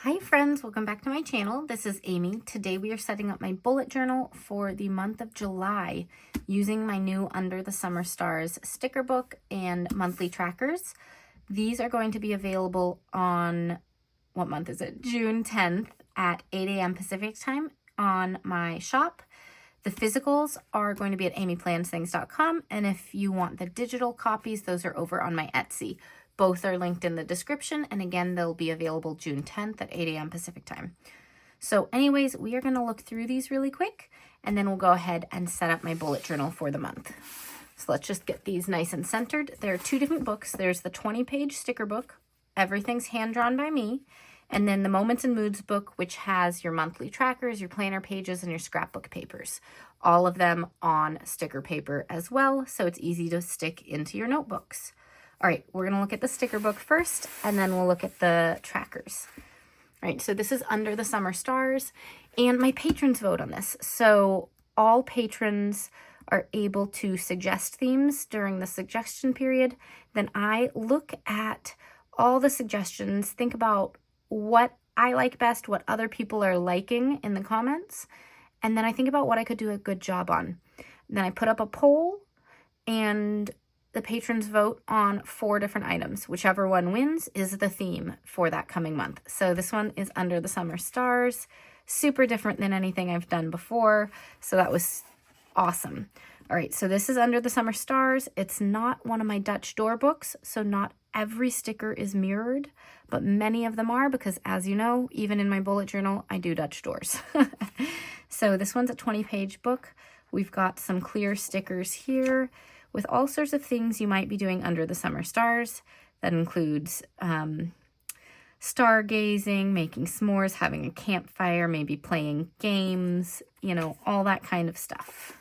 Hi friends, welcome back to my channel. This is Amy. Today we are setting up my bullet journal for the month of July using my new Under the Summer Stars sticker book and monthly trackers. These are going to be available on, what month is it? June 10th at 8 a.m. Pacific time on my shop. The physicals are going to be at amyplansthings.com, and if you want the digital copies, those are over on my Etsy. Both are linked in the description, and again, they'll be available June 10th at 8 a.m. Pacific time. So anyways, we are going to look through these really quick, and then we'll go ahead and set up my bullet journal for the month. So let's just get these nice and centered. There are two different books. There's the 20-page sticker book, everything's hand-drawn by me, and then the Moments and Moods book, which has your monthly trackers, your planner pages, and your scrapbook papers. All of them on sticker paper as well, so it's easy to stick into your notebooks. All right, we're going to look at the sticker book first, and then we'll look at the trackers. All right, so this is Under the Summer Stars, and my patrons vote on this. So all patrons are able to suggest themes during the suggestion period. Then I look at all the suggestions, think about what I like best, what other people are liking in the comments, and then I think about what I could do a good job on. Then I put up a poll, and the patrons vote on 4 different items. Whichever one wins is the theme for that coming month. So this one is Under the Summer Stars. Super different than anything I've done before. So that was awesome. All right, so this is Under the Summer Stars. It's not one of my Dutch door books, so not every sticker is mirrored, but many of them are because, as you know, even in my bullet journal, I do Dutch doors. So this one's a 20-page book. We've got some clear stickers here with all sorts of things you might be doing under the summer stars. That includes stargazing, making s'mores, having a campfire, maybe playing games, you know, all that kind of stuff.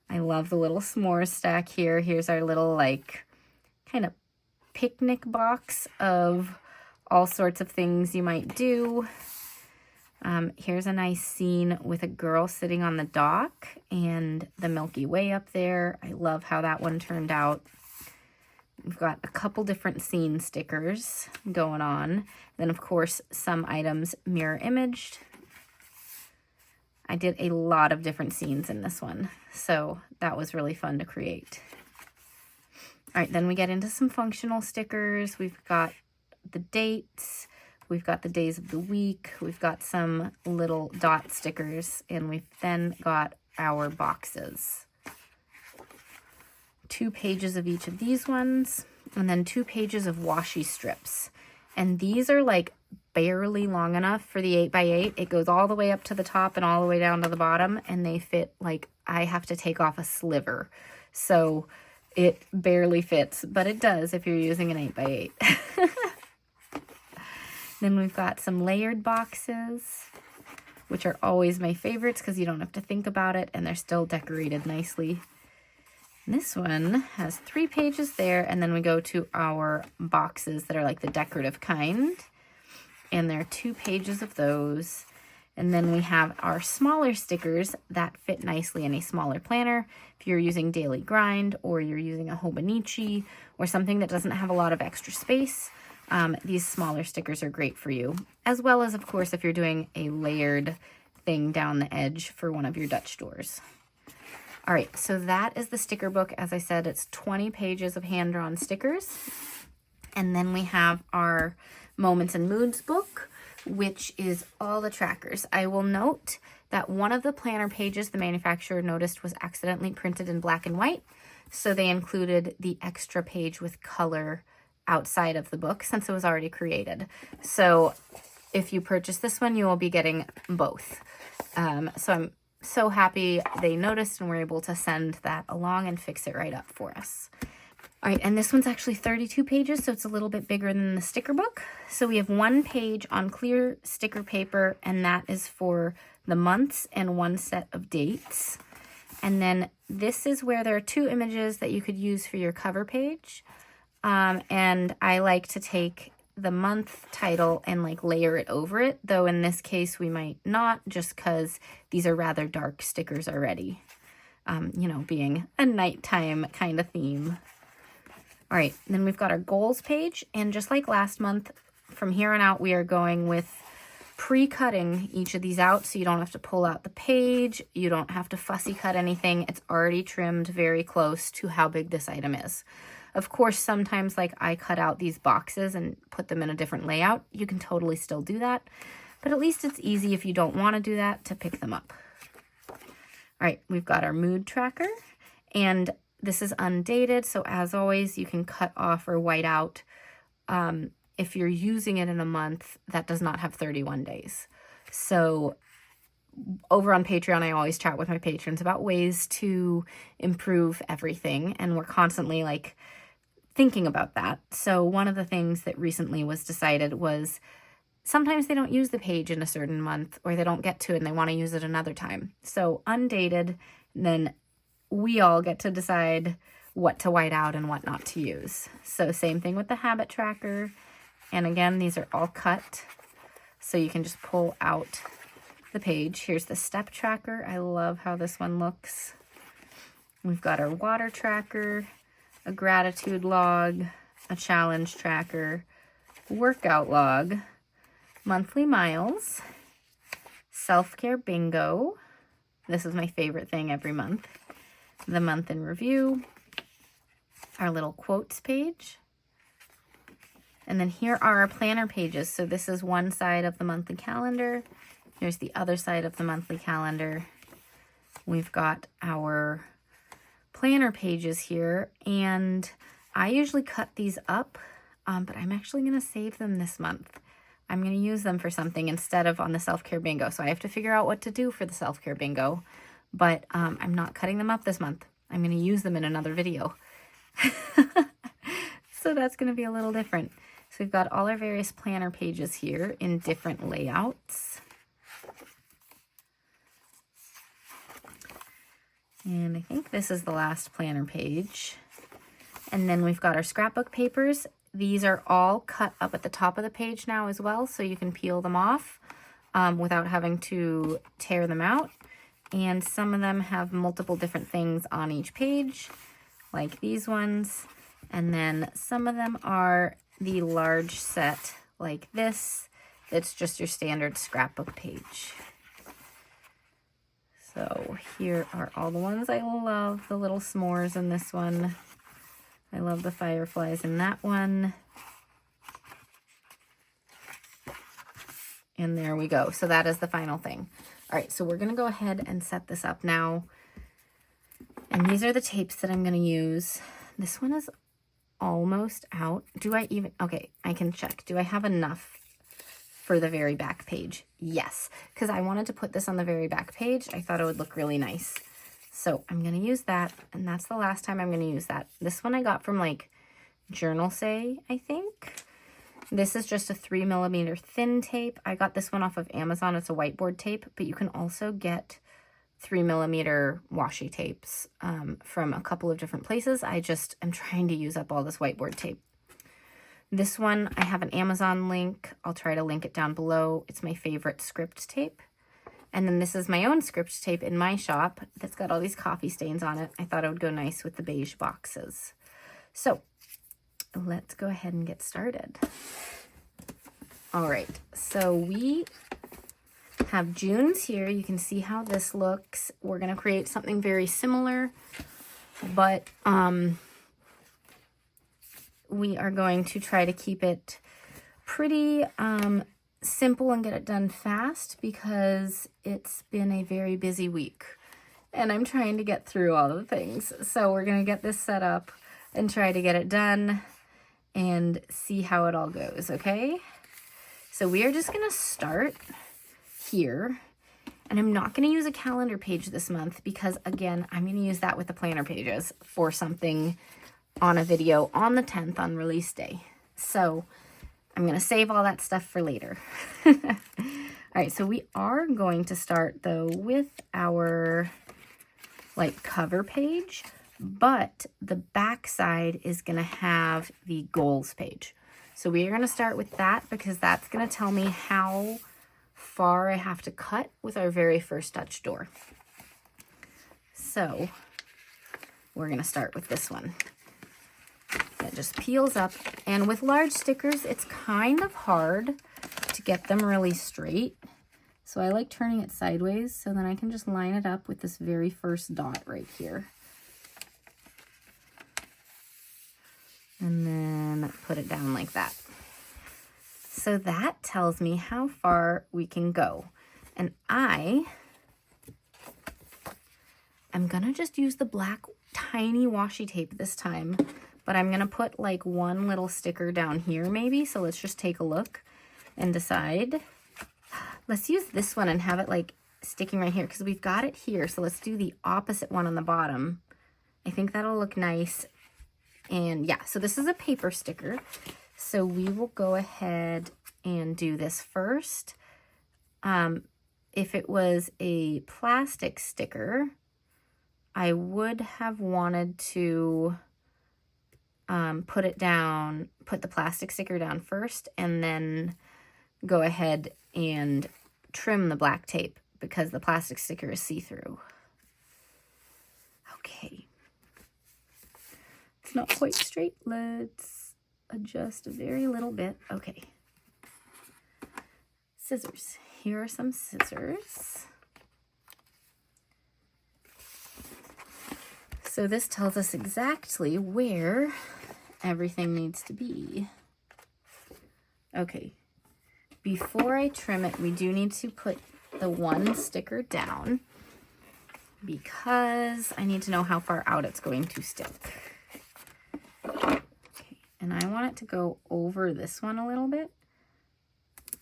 I love the little s'mores stack here. Here's our little, like, kind of picnic box of all sorts of things you might do. Here's a nice scene with a girl sitting on the dock and the Milky Way up there. I love how that one turned out. We've got a couple different scene stickers going on. Then, of course, some items mirror imaged. I did a lot of different scenes in this one, so that was really fun to create. All right, then we get into some functional stickers. We've got the dates. We've got the days of the week. We've got some little dot stickers, and we've then got our boxes. 2 pages of each of these ones, and then 2 pages of washi strips. And these are like barely long enough for the 8x8. It goes all the way up to the top and all the way down to the bottom, and they fit like I have to take off a sliver. So it barely fits, but it does if you're using an 8x8. Then we've got some layered boxes, which are always my favorites because you don't have to think about it and they're still decorated nicely. This one has 3 pages there, and then we go to our boxes that are like the decorative kind, and there are 2 pages of those. And then we have our smaller stickers that fit nicely in a smaller planner. If you're using Daily Grind or you're using a Hobonichi or something that doesn't have a lot of extra space, these smaller stickers are great for you, as well as, of course, if you're doing a layered thing down the edge for one of your Dutch doors. All right, so that is the sticker book. As I said, it's 20 pages of hand-drawn stickers. And then we have our Moments and Moods book, which is all the trackers. I will note that one of the planner pages the manufacturer noticed was accidentally printed in black and white, so they included the extra page with color outside of the book since it was already created. So if you purchase this one, you will be getting both. So I'm so happy they noticed and were able to send that along and fix it right up for us. All right, and this one's actually 32 pages, so it's a little bit bigger than the sticker book. So we have 1 page on clear sticker paper, and that is for the months and 1 set of dates. And then this is where there are 2 images that you could use for your cover page. And I like to take the month title and like layer it over it, though in this case we might not, just because these are rather dark stickers already, you know, being a nighttime kind of theme. All right, then we've got our goals page, and just like last month, from here on out we are going with pre-cutting each of these out so you don't have to pull out the page. You don't have to fussy cut anything. It's already trimmed very close to how big this item is. Of course, sometimes like I cut out these boxes and put them in a different layout. You can totally still do that, but at least it's easy if you don't want to do that to pick them up. All right, we've got our mood tracker, and this is undated. So as always, you can cut off or white out if you're using it in a month that does not have 31 days. So over on Patreon, I always chat with my patrons about ways to improve everything. And we're constantly like thinking about that. So one of the things that recently was decided was sometimes they don't use the page in a certain month, or they don't get to it and they want to use it another time. So undated, then we all get to decide what to white out and what not to use. So same thing with the habit tracker. And again, these are all cut, so you can just pull out the page. Here's the step tracker. I love how this one looks. We've got our water tracker, a gratitude log, a challenge tracker, workout log, monthly miles, self-care bingo. This is my favorite thing every month. The month in review, our little quotes page. And then here are our planner pages. So this is one side of the monthly calendar. Here's the other side of the monthly calendar. We've got our planner pages here, and I usually cut these up, but I'm actually going to save them this month. I'm going to use them for something instead of on the self-care bingo. So I have to figure out what to do for the self-care bingo, but I'm not cutting them up this month. I'm going to use them in another video. So that's going to be a little different. So we've got all our various planner pages here in different layouts. And I think this is the last planner page. And then we've got our scrapbook papers. These are all cut up at the top of the page now as well, so you can peel them off without having to tear them out. And some of them have multiple different things on each page, like these ones. And then some of them are the large set like this. It's just your standard scrapbook page. So here are all the ones I love. The little s'mores in this one. I love the fireflies in that one. And there we go. So that is the final thing. All right, so we're going to go ahead and set this up now. And these are the tapes that I'm going to use. This one is almost out. Do I even, okay, I can check. Do I have enough for the very back page? Yes, because I wanted to put this on the very back page. I thought it would look really nice. So I'm going to use that, and that's the last time I'm going to use that. This one I got from like Journal Say, I think. This is just a 3mm thin tape. I got this one off of Amazon. It's a whiteboard tape, but you can also get 3mm washi tapes from a couple of different places. I just am trying to use up all this whiteboard tape. This one, I have an Amazon link. I'll try to link it down below. It's my favorite script tape. And then this is my own script tape in my shop that's got all these coffee stains on it. I thought it would go nice with the beige boxes. So let's go ahead and get started. All right, so we have June's here. You can see how this looks. We're going to create something very similar, but we are going to try to keep it pretty simple and get it done fast because it's been a very busy week and I'm trying to get through all of the things. So we're going to get this set up and try to get it done and see how it all goes, okay? So we are just going to start here, and I'm not going to use a calendar page this month because, again, I'm going to use that with the planner pages for something on a video on the 10th on release day. So I'm going to save all that stuff for later. All right, so we are going to start, though, with our, like, cover page, but the back side is going to have the goals page. So we are going to start with that because that's going to tell me how far I have to cut with our very first Dutch door. So we're going to start with this one. It just peels up, and with large stickers, it's kind of hard to get them really straight. So I like turning it sideways so then I can just line it up with this very first dot right here. And then put it down like that. So that tells me how far we can go. And I'm gonna just use the black tiny washi tape this time, but I'm gonna put like one little sticker down here maybe. So let's just take a look and decide. Let's use this one and have it like sticking right here because we've got it here. So let's do the opposite one on the bottom. I think that'll look nice. And yeah, so this is a paper sticker. So we will go ahead and do this first. If it was a plastic sticker, I would have wanted to put the plastic sticker down first and then go ahead and trim the black tape because the plastic sticker is see-through. Okay. It's not quite straight. Let's adjust a very little bit. Okay. Scissors. Here are some scissors. So this tells us exactly where everything needs to be. Okay. Before I trim it, we do need to put the one sticker down because I need to know how far out it's going to stick. Okay, and I want it to go over this one a little bit.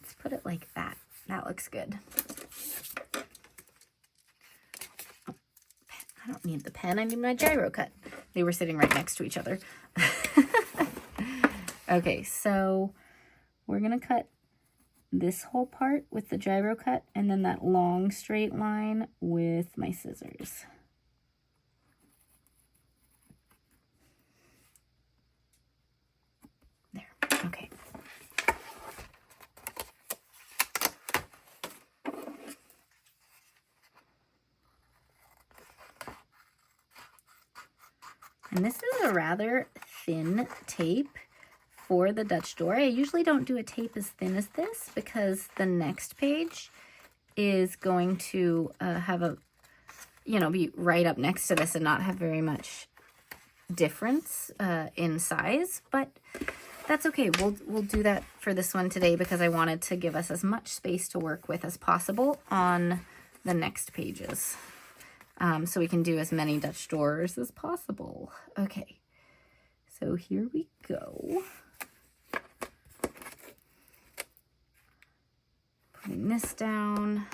Let's put it like that. That looks good. Oh, I don't need the pen. I need my gyro cut. They were sitting right next to each other. Okay, so we're going to cut this whole part with the gyro cut and then that long straight line with my scissors. There, okay. And this is a rather thin tape for the Dutch door. I usually don't do a tape as thin as this because the next page is going to have a, be right up next to this and not have very much difference in size, but that's okay. We'll do that for this one today because I wanted to give us as much space to work with as possible on the next pages. So we can do as many Dutch doors as possible. Okay, so here we go. Putting this down.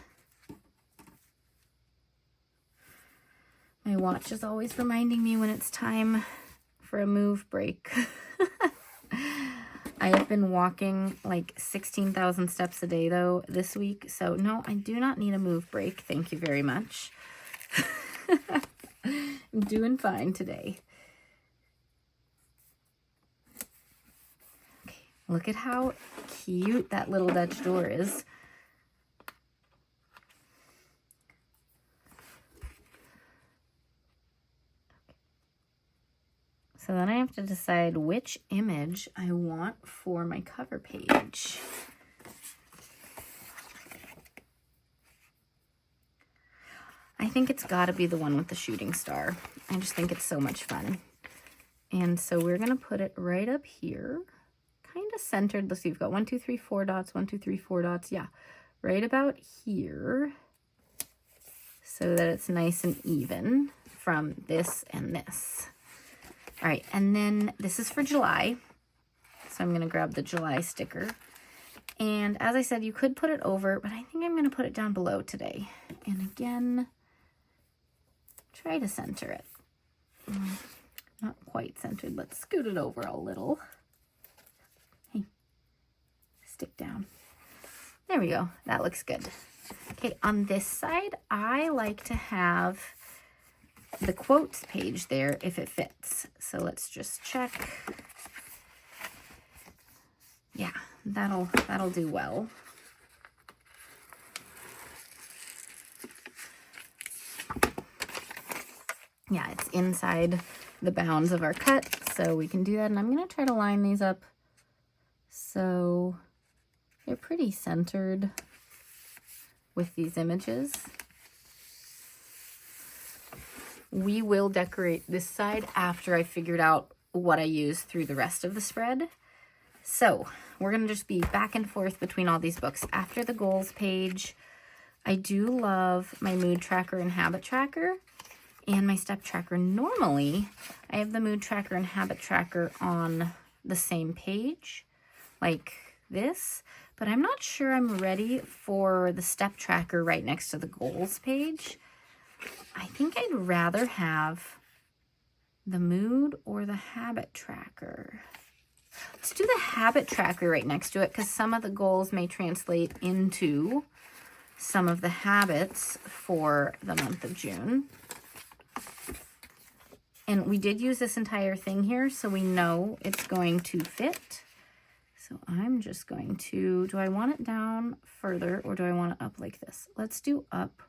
My watch is always reminding me when it's time for a move break. I have been walking like 16,000 steps a day though this week. So no, I do not need a move break. Thank you very much. I'm doing fine today. Okay, look at how cute that little Dutch door is. So then I have to decide which image I want for my cover page. I think it's got to be the one with the shooting star. I just think it's so much fun. And so we're going to put it right up here, kind of centered. Let's see, we've got 1, 2, 3, 4 dots, 1, 2, 3, 4 dots. Yeah, right about here so that it's nice and even from this and this. All right, and then this is for July. So I'm going to grab the July sticker. And as I said, you could put it over, but I think I'm going to put it down below today. And again, try to center it. Not quite centered. Let's scoot it over a little. Hey, stick down. There we go. That looks good. Okay, on this side, I like to have the quotes page there if it fits. So let's just check. Yeah, that'll do well. Yeah, it's inside the bounds of our cut, so we can do that. And I'm going to try to line these up so They're pretty centered with these images. We will decorate this side after I figured out what I use through the rest of the spread. So we're going to just be back and forth between all these books. After the goals page, I do love my mood tracker and habit tracker and my step tracker. Normally, I have the mood tracker and habit tracker on the same page like this, but I'm not sure I'm ready for the step tracker right next to the goals page. I think I'd rather have the mood or the habit tracker. Let's do the habit tracker right next to it because some of the goals may translate into some of the habits for the month of June. And we did use this entire thing here, so we know it's going to fit. So I'm just going to, do I want it down further or do I want it up like this? Let's do up.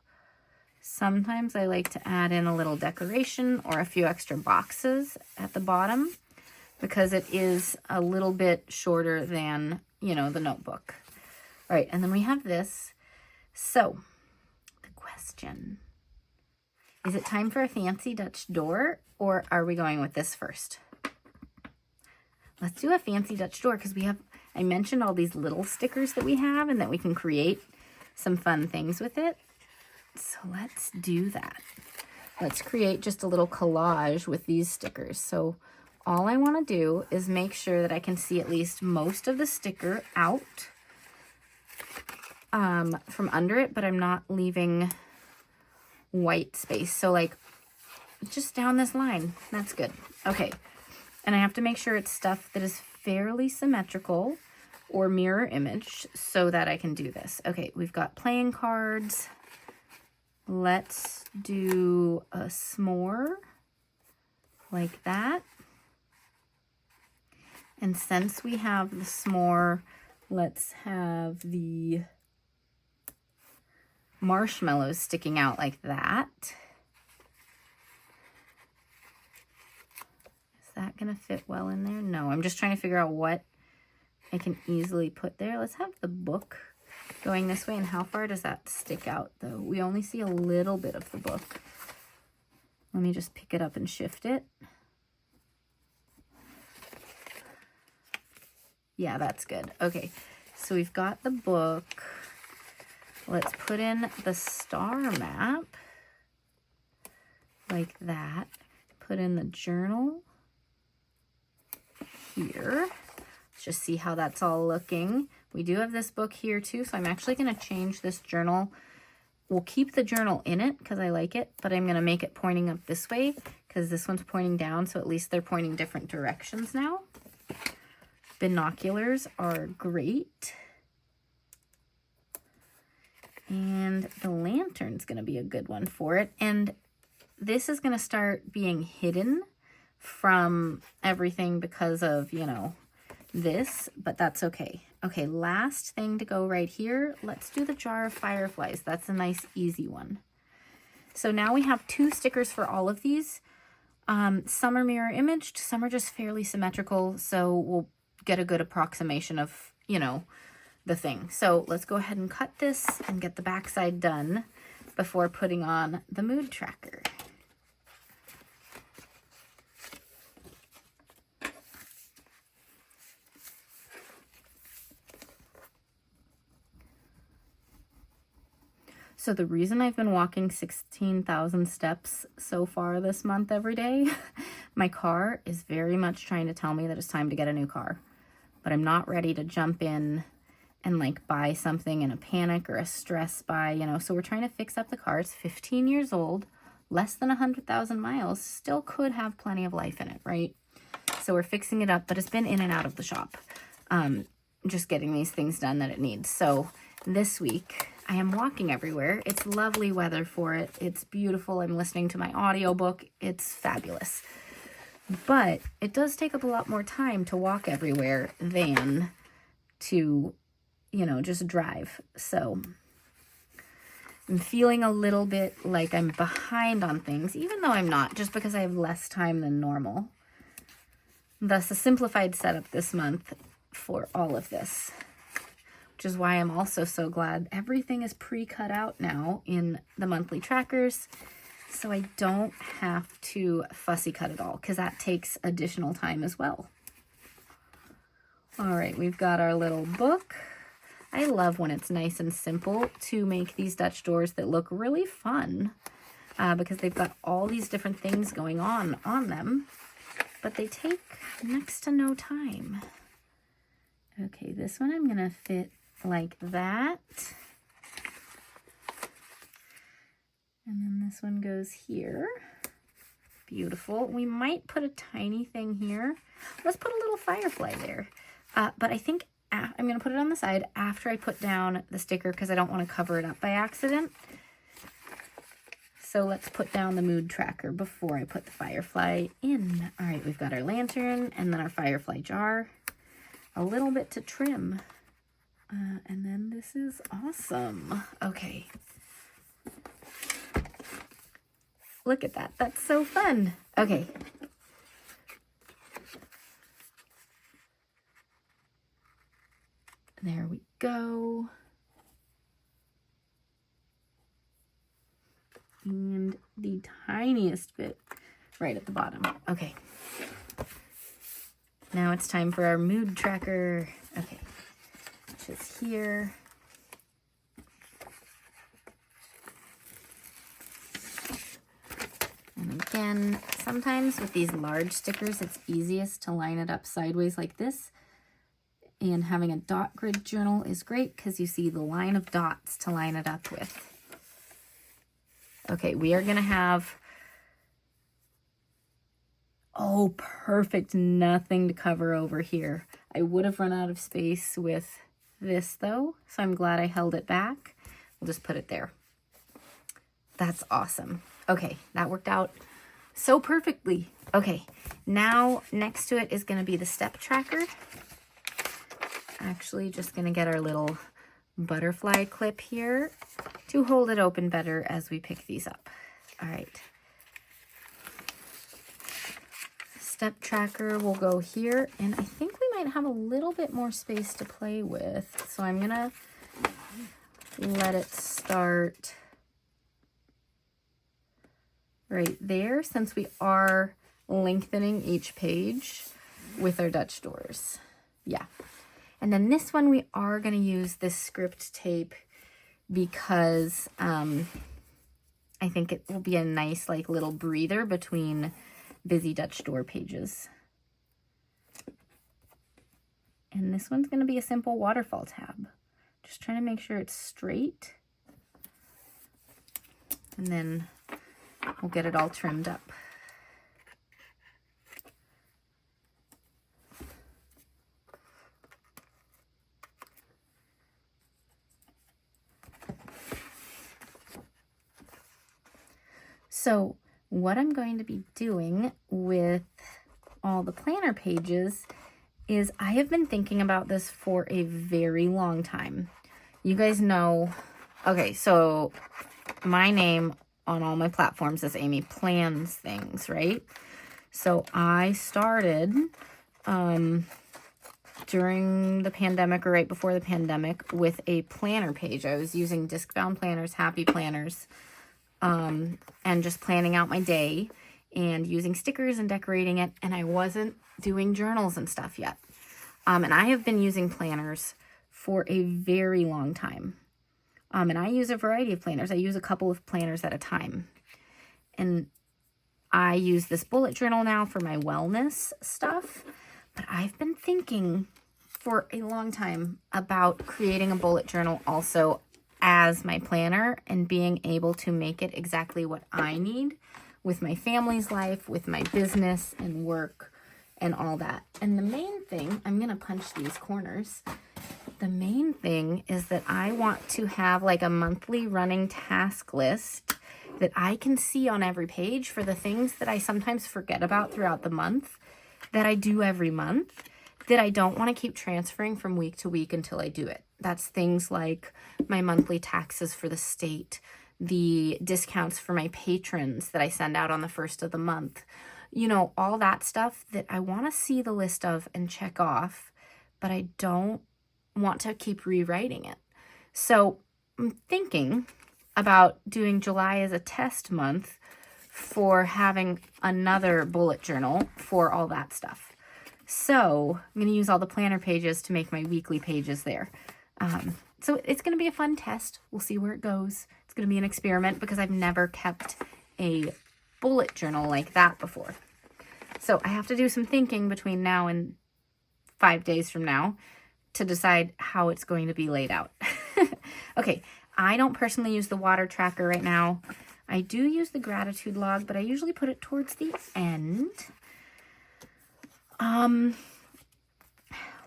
Sometimes I like to add in a little decoration or a few extra boxes at the bottom, because it is a little bit shorter than, you know, the notebook. All right, and then we have this. So, the question, is it time for a fancy Dutch door, or are we going with this first? Let's do a fancy Dutch door, because we have, I mentioned all these little stickers that we have and that we can create some fun things with it. So let's do that. Let's create just a little collage with these stickers. So all I want to do is make sure that I can see at least most of the sticker out from under it, but I'm not leaving white space. So like just down this line, that's good. Okay, and I have to make sure it's stuff that is fairly symmetrical or mirror image so that I can do this. Okay, we've got playing cards. Let's do a s'more like that. And since we have the s'more, let's have the marshmallows sticking out like that. Is that going to fit well in there? No, I'm just trying to figure out what I can easily put there. Let's have the book going this way. And how far does that stick out, though? We only see a little bit of the book. Let me just pick it up and shift it. Yeah, that's good. Okay, so we've got the book. Let's put in the star map like that. Put in the journal here. Let's just see how that's all looking. We do have this book here too, so I'm actually going to change this journal. We'll keep the journal in it because I like it, but I'm going to make it pointing up this way because this one's pointing down, so at least they're pointing different directions now. Binoculars are great. And the lantern's going to be a good one for it. And this is going to start being hidden from everything because of, you know, this, but that's okay. Okay, last thing to go right here. Let's do the jar of fireflies. That's a nice, easy one. So now we have 2 stickers for all of these. Some are mirror imaged, some are just fairly symmetrical, so we'll get a good approximation of, you know, the thing. So let's go ahead and cut this and get the backside done before putting on the mood tracker. So the reason I've been walking 16,000 steps so far this month every day, my car is very much trying to tell me that it's time to get a new car. But I'm not ready to jump in and like buy something in a panic or a stress buy, you know. So we're trying to fix up the car. It's 15 years old, less than 100,000 miles, still could have plenty of life in it, right? So we're fixing it up, but it's been in and out of the shop. Just getting these things done that it needs. So this week I am walking everywhere. It's lovely weather for it. It's beautiful. I'm listening to my audiobook. It's fabulous. But it does take up a lot more time to walk everywhere than to, you know, just drive. So I'm feeling a little bit like I'm behind on things, even though I'm not, just because I have less time than normal. Thus, a simplified setup this month for all of this. which is why I'm also so glad everything is pre-cut out now in the monthly trackers, so I don't have to fussy cut it all, because that takes additional time as well. All right, we've got our little book. I love when it's nice and simple to make these Dutch doors that look really fun, because they've got all these different things going on them, but they take next to no time. Okay, this one I'm gonna fit like that. And then this one goes here. Beautiful. We might put a tiny thing here. Let's put a little firefly there. But I think I'm going to put it on the side after I put down the sticker, because I don't want to cover it up by accident. So let's put down the mood tracker before I put the firefly in. All right, we've got our lantern and then our firefly jar. A little bit to trim. And then this is awesome. Okay. Look at that. That's so fun. Okay. There we go. And the tiniest bit right at the bottom. Okay. Now it's time for our mood tracker. Okay. Which is here. And again, sometimes with these large stickers, it's easiest to line it up sideways like this. And having a dot grid journal is great because you see the line of dots to line it up with. Okay, we are going to have, oh, perfect, nothing to cover over here. I would have run out of space with this though, so I'm glad I held it back. We'll just put it there. That's awesome. Okay, that worked out so perfectly. Okay, now next to it is going to be the step tracker. Actually, just going to get our little butterfly clip here to hold it open better as we pick these up. All right. Step tracker will go here, and I think we might have a little bit more space to play with. So I'm going to let it start right there, since we are lengthening each page with our Dutch doors. Yeah. And then this one, we are going to use this script tape because I think it will be a nice like little breather between busy Dutch door pages. And this one's going to be a simple waterfall tab. Just trying to make sure it's straight. And then we'll get it all trimmed up. So what I'm going to be doing with all the planner pages is I have been thinking about this for a very long time. You guys know, okay, so my name on all my platforms is Amy Plans Things, right? So I started during the pandemic or right before the pandemic with a planner page. I was using disc-bound planners, happy planners, and just planning out my day and using stickers and decorating it. And I wasn't doing journals and stuff yet. And I have been using planners for a very long time. And I use a variety of planners. I use a couple of planners at a time. And I use this bullet journal now for my wellness stuff. But I've been thinking for a long time about creating a bullet journal also as my planner and being able to make it exactly what I need with my family's life, with my business and work and all that. And the main thing, I'm going to punch these corners. The main thing is that I want to have like a monthly running task list that I can see on every page for the things that I sometimes forget about throughout the month, that I do every month, that I don't want to keep transferring from week to week until I do it. That's things like my monthly taxes for the state, the discounts for my patrons that I send out on the first of the month, you know, all that stuff that I want to see the list of and check off, but I don't want to keep rewriting it. So I'm thinking about doing July as a test month for having another bullet journal for all that stuff. So I'm going to use all the planner pages to make my weekly pages there. So it's going to be a fun test. We'll see where it goes. It's going to be an experiment because I've never kept a bullet journal like that before. So I have to do some thinking between now and 5 days from now to decide how it's going to be laid out. Okay, I don't personally use the water tracker right now. I do use the gratitude log, but I usually put it towards the end.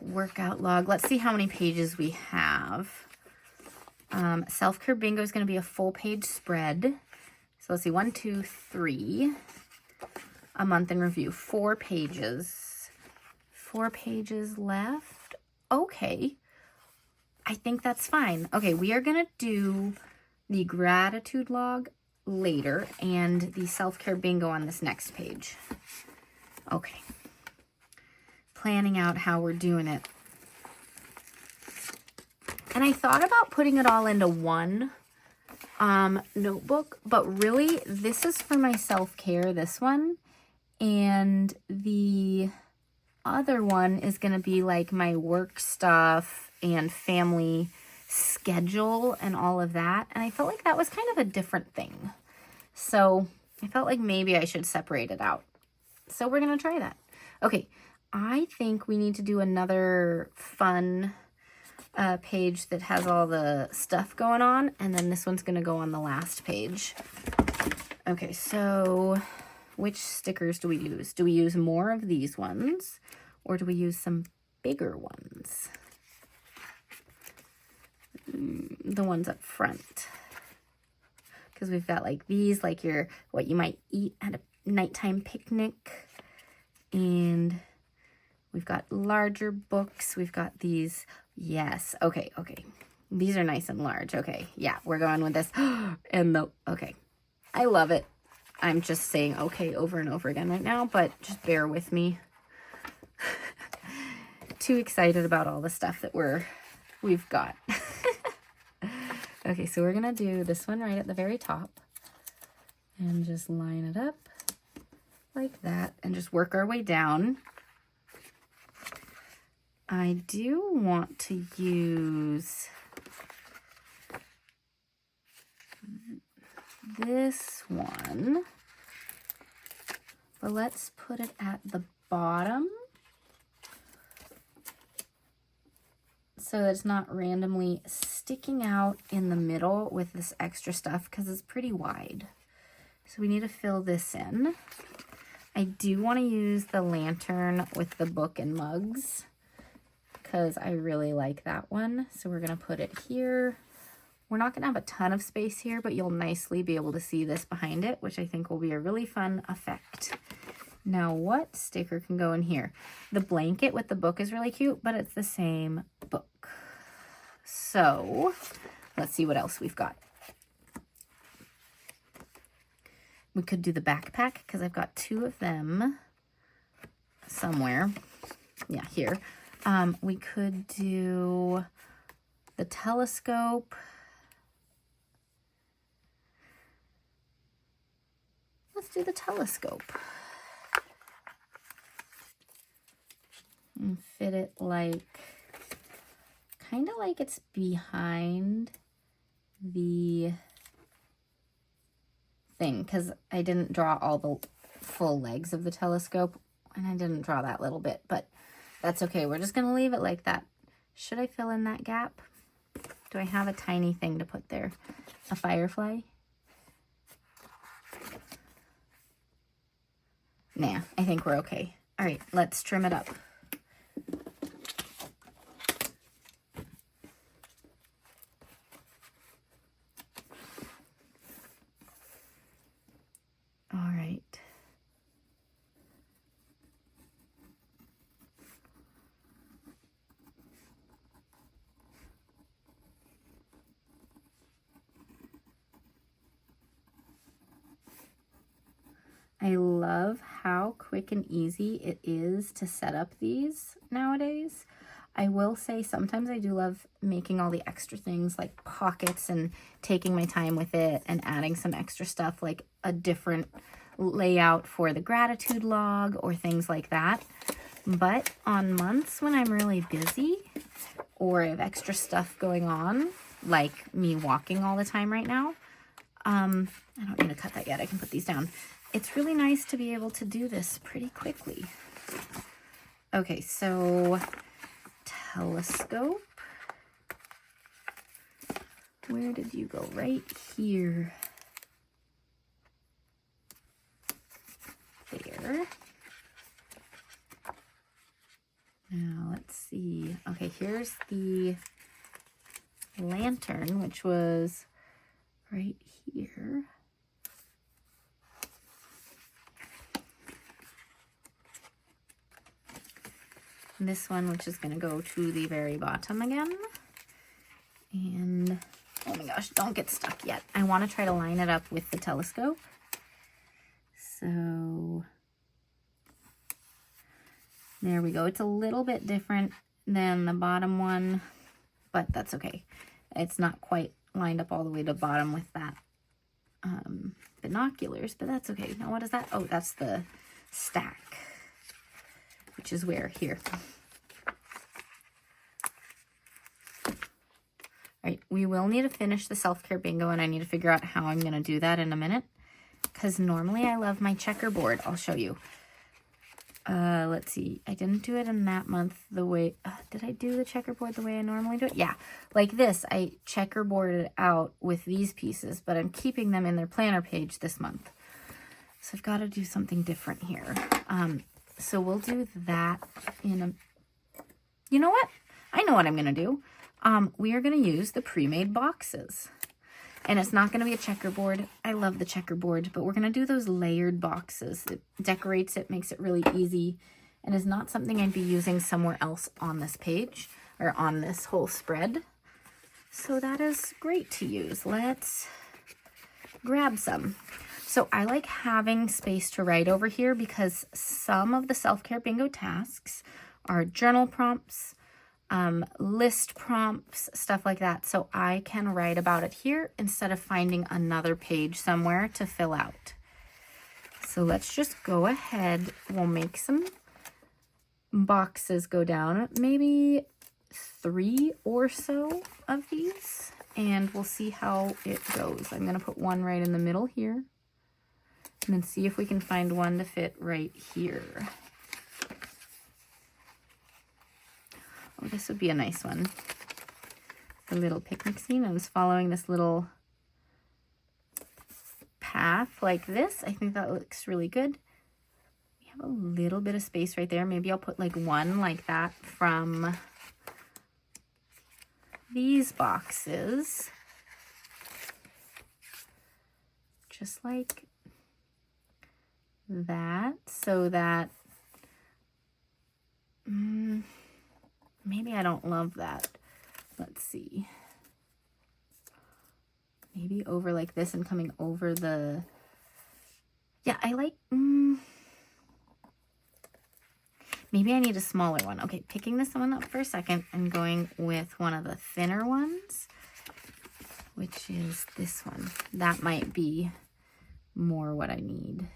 Workout log. Let's see how many pages we have. Self-care bingo is going to be a full page spread. So let's see, 1, 2, 3. A month in review, 4 pages. 4 pages left. Okay. I think that's fine. Okay, we are going to do the gratitude log later and the self-care bingo on this next page. Okay. Planning out how we're doing it. And I thought about putting it all into one notebook, but really this is for my self-care, this one. And the other one is going to be like my work stuff and family schedule and all of that. And I felt like that was kind of a different thing. So I felt like maybe I should separate it out. So we're going to try that. Okay, I think we need to do another fun page that has all the stuff going on. And then this one's going to go on the last page. Okay, so which stickers do we use? Do we use more of these ones or do we use some bigger ones? The ones up front. Because we've got like these, like what you might eat at a nighttime picnic. And we've got larger books. We've got these. Yes. Okay. These are nice and large. Okay. Yeah, we're going with this. Okay. I love it. I'm just saying okay over and over again right now, but just bear with me. Too excited about all the stuff that we've got. Okay, so we're gonna do this one right at the very top and just line it up like that and just work our way down. I do want to use this one, but let's put it at the bottom so that it's not randomly sticking out in the middle with this extra stuff because it's pretty wide. So we need to fill this in. I do want to use the lantern with the book and mugs because I really like that one. So we're going to put it here. We're not going to have a ton of space here, but you'll nicely be able to see this behind it, which I think will be a really fun effect. Now, what sticker can go in here? The blanket with the book is really cute, but it's the same book. So let's see what else we've got. We could do the backpack because I've got 2 of them somewhere. Yeah, here. We could do the telescope. Let's do the telescope. And fit it like, kind of like it's behind the thing, because I didn't draw all the full legs of the telescope, and I didn't draw that little bit, but that's okay. We're just going to leave it like that. Should I fill in that gap? Do I have a tiny thing to put there? A firefly? Nah, I think we're okay. All right, let's trim it up. All right. I love how quick and easy it is to set up these nowadays. I will say sometimes I do love making all the extra things like pockets and taking my time with it and adding some extra stuff like a different layout for the gratitude log or things like that. But on months when I'm really busy or I have extra stuff going on, like me walking all the time right now, I don't need to cut that yet. I can put these down. It's really nice to be able to do this pretty quickly. Okay, so telescope. Where did you go? Right here. There. Now let's see. Okay, here's the lantern, which was right here. This one, which is going to go to the very bottom again. And, oh my gosh, don't get stuck yet. I want to try to line it up with the telescope. So, there we go. It's a little bit different than the bottom one, but that's okay. It's not quite lined up all the way to the bottom with that binoculars, but that's okay. Now, what is that? Oh, that's the stack, which is where? Here. All right, we will need to finish the self-care bingo, and I need to figure out how I'm going to do that in a minute, because normally I love my checkerboard. I'll show you. Let's see. I didn't do it in that month the way... did I do the checkerboard the way I normally do it? Yeah. Like this, I checkerboarded out with these pieces, but I'm keeping them in their planner page this month. So I've got to do something different here. So we'll do that in a... You know what? I know what I'm going to do. We are going to use the pre-made boxes. And it's not going to be a checkerboard. I love the checkerboard, but we're going to do those layered boxes. It decorates it, makes it really easy, and is not something I'd be using somewhere else on this page or on this whole spread. So that is great to use. Let's grab some. So I like having space to write over here because some of the self-care bingo tasks are journal prompts, list prompts, stuff like that. So I can write about it here instead of finding another page somewhere to fill out. So let's just go ahead. We'll make some boxes go down, maybe 3 or so of these, and we'll see how it goes. I'm going to put one right in the middle here, and then see if we can find one to fit right here. Oh, this would be a nice one. The little picnic scene. I was following this little path like this. I think that looks really good. We have a little bit of space right there. Maybe I'll put like one like that from these boxes. Just like that, so that maybe I don't love that. Let's see. Maybe over like this and coming over the... Yeah, I like... Maybe I need a smaller one. Okay, picking this one up for a second and going with one of the thinner ones, which is this one. That might be more what I need.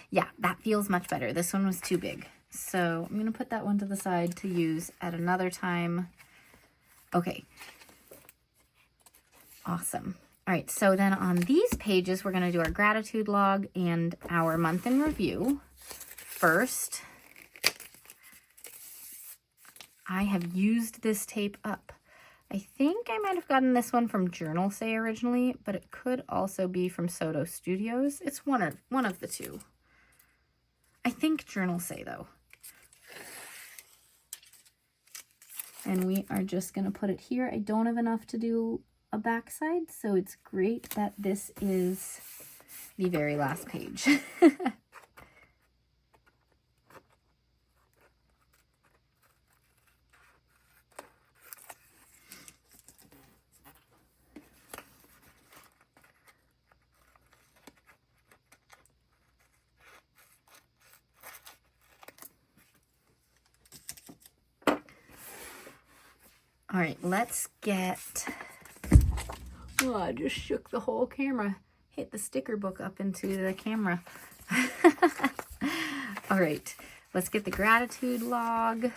Yeah, that feels much better. This one was too big. So I'm going to put that one to the side to use at another time. Okay. Awesome. All right, so then on these pages, we're going to do our gratitude log and our month in review. First, I have used this tape up. I think I might have gotten this one from Journal Say originally, but it could also be from Soto Studios. It's one of the two. I think Journal Say, though. And we are just going to put it here. I don't have enough to do a backside, so it's great that this is the very last page. All right, let's get, oh, I just shook the whole camera. Hit the sticker book up into the camera. All right, let's get the gratitude log.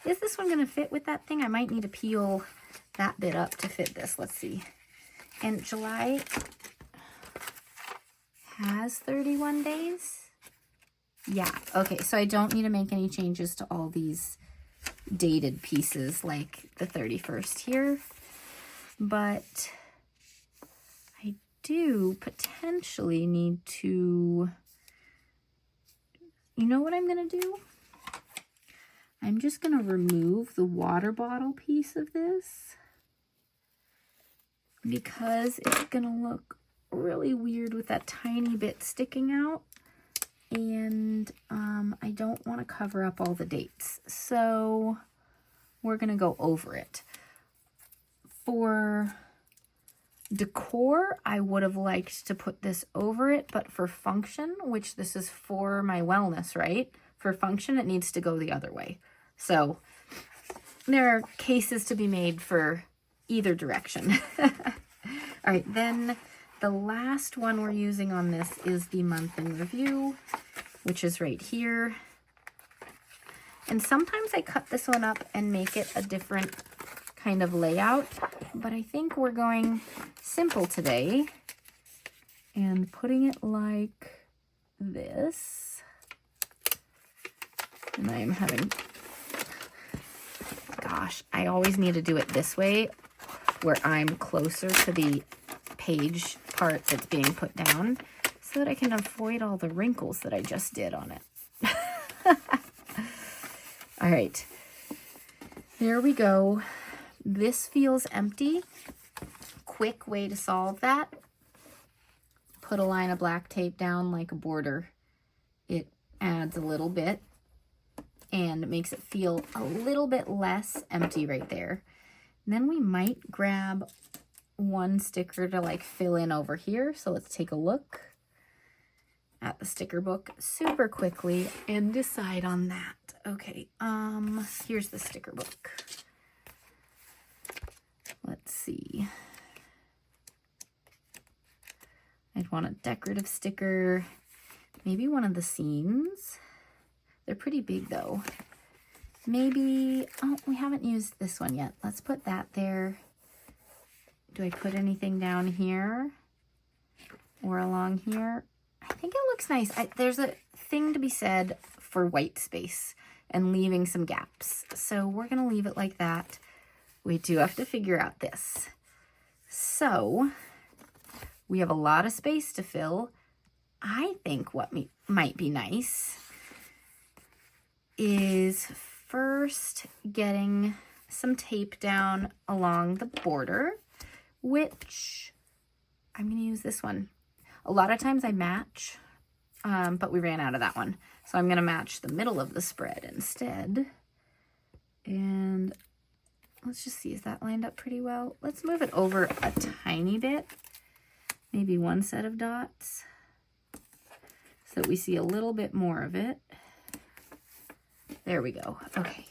Is this one gonna fit with that thing? I might need to peel that bit up to fit this. Let's see. And July has 31 days. Yeah, okay, so I don't need to make any changes to all these dated pieces like the 31st here, but I do potentially need to, you know what I'm gonna do? I'm just gonna remove the water bottle piece of this because it's gonna look really weird with that tiny bit sticking out, and I don't want to cover up all the dates, so we're gonna go over it. For decor, I would have liked to put this over it, but for function, which this is for my wellness, right? For function, it needs to go the other way. So there are cases to be made for either direction. All right, then the last one we're using on this is the month in review, which is right here. And sometimes I cut this one up and make it a different kind of layout, but I think we're going simple today and putting it like this. And I'm having, gosh, I always need to do it this way where I'm closer to the page part that's being put down so that I can avoid all the wrinkles that I just did on it. All right, there we go. This feels empty. Quick way to solve that. Put a line of black tape down like a border. It adds a little bit and it makes it feel a little bit less empty right there. And then we might grab one sticker to like fill in over here. So let's take a look at the sticker book super quickly and decide on that. Okay, here's the sticker book. Let's see. I'd want a decorative sticker, maybe one of the scenes. They're pretty big though. Maybe, oh, we haven't used this one yet. Let's put that there. Do I put anything down here or along here? I think it looks nice. There's a thing to be said for white space and leaving some gaps. So we're gonna leave it like that. We do have to figure out this. So we have a lot of space to fill. I think what might be nice is first getting some tape down along the border, which I'm gonna use this one. A lot of times I match, but we ran out of that one. So I'm gonna match the middle of the spread instead. And let's just see, is that lined up pretty well? Let's move it over a tiny bit, maybe one set of dots, so that we see a little bit more of it. There we go, okay.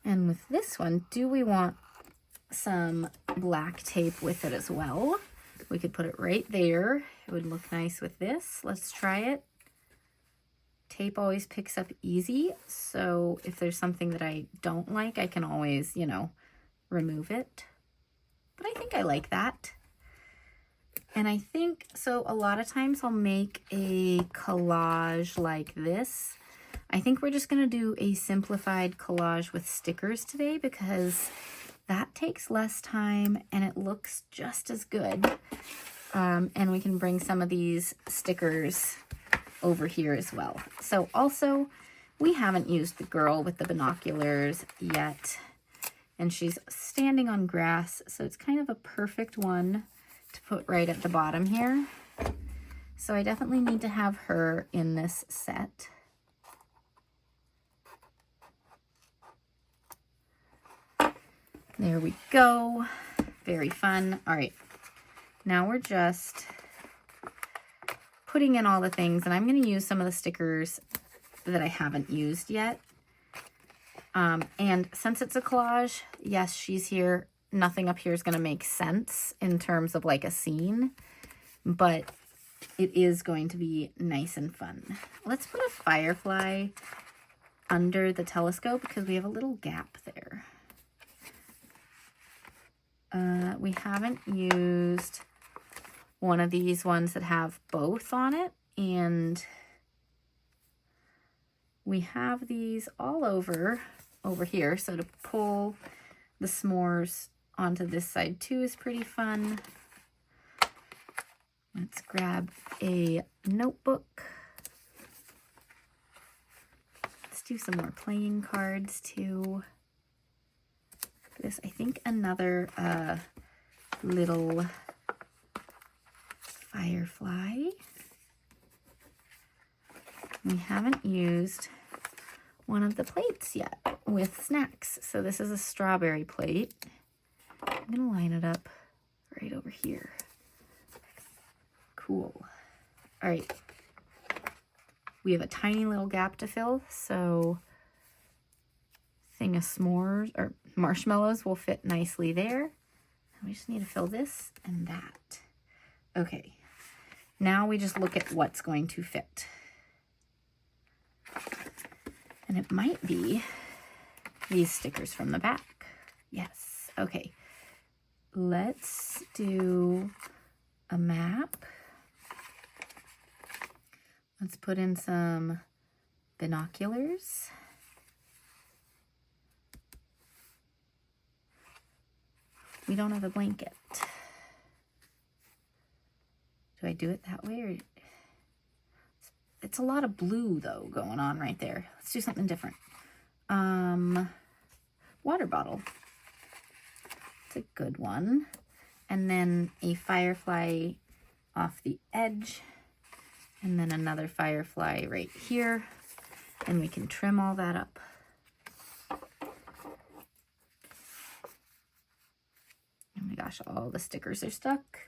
And with this one, do we want some black tape with it as well? We could put it right there. It would look nice with this. Let's try it. Tape always picks up easy, so if there's something that I don't like, I can always, you know, remove it. But I think I like that. And I think, so a lot of times I'll make a collage like this. I think we're just gonna do a simplified collage with stickers today because that takes less time and it looks just as good. And we can bring some of these stickers over here as well. So also, we haven't used the girl with the binoculars yet. And she's standing on grass, so it's kind of a perfect one to put right at the bottom here. So I definitely need to have her in this set. There we go. Very fun. All right. Now we're just putting in all the things, and I'm going to use some of the stickers that I haven't used yet. And since it's a collage, yes, she's here. Nothing up here is going to make sense in terms of like a scene, but it is going to be nice and fun. Let's put a firefly under the telescope because we have a little gap there. We haven't used one of these ones that have both on it, and we have these all over here. So to pull the s'mores onto this side too is pretty fun. Let's grab a notebook. Let's do some more playing cards too. This, I think, another little firefly. We haven't used one of the plates yet with snacks. So this is a strawberry plate. I'm gonna line it up right over here. Cool. All right. We have a tiny little gap to fill, so thing of s'mores or marshmallows will fit nicely there. We just need to fill this and that. Okay. Now we just look at what's going to fit. And it might be these stickers from the back. Yes. Okay. Let's do a map. Let's put in some binoculars. We don't have a blanket. Do I do it that way? Or it's a lot of blue though going on right there. Let's do something different. Water bottle. It's a good one. And then a firefly off the edge. And then another firefly right here. And we can trim all that up. Oh my gosh, all the stickers are stuck.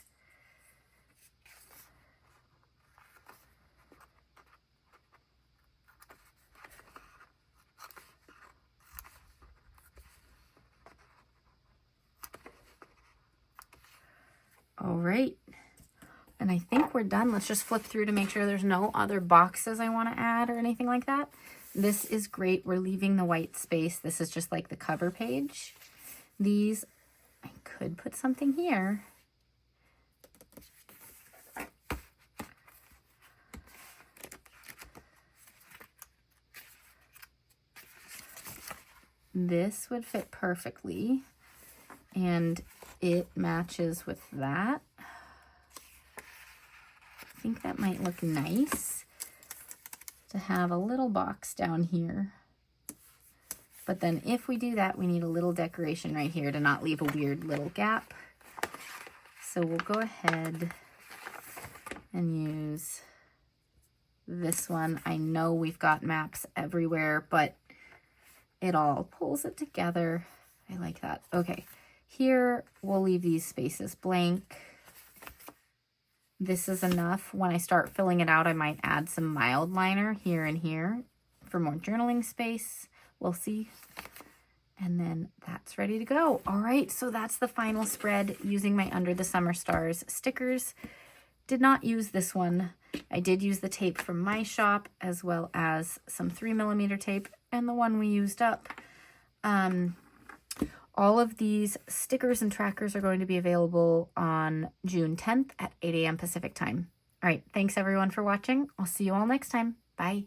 All right. And I think we're done. Let's just flip through to make sure there's no other boxes I want to add or anything like that. This is great. We're leaving the white space. This is just like the cover page. These, I could put something here. This would fit perfectly. And it matches with that. I think that might look nice to have a little box down here. But then if we do that, we need a little decoration right here to not leave a weird little gap. So we'll go ahead and use this one. I know we've got maps everywhere, but it all pulls it together. I like that. Okay, here we'll leave these spaces blank. This is enough. When I start filling it out, I might add some mild liner here and here for more journaling space. We'll see. And then that's ready to go. All right, so that's the final spread using my Under the Summer Stars stickers. Did not use this one. I did use the tape from my shop as well as some 3mm tape and the one we used up. All of these stickers and trackers are going to be available on June 10th at 8 a.m. Pacific time. All right, thanks everyone for watching. I'll see you all next time. Bye.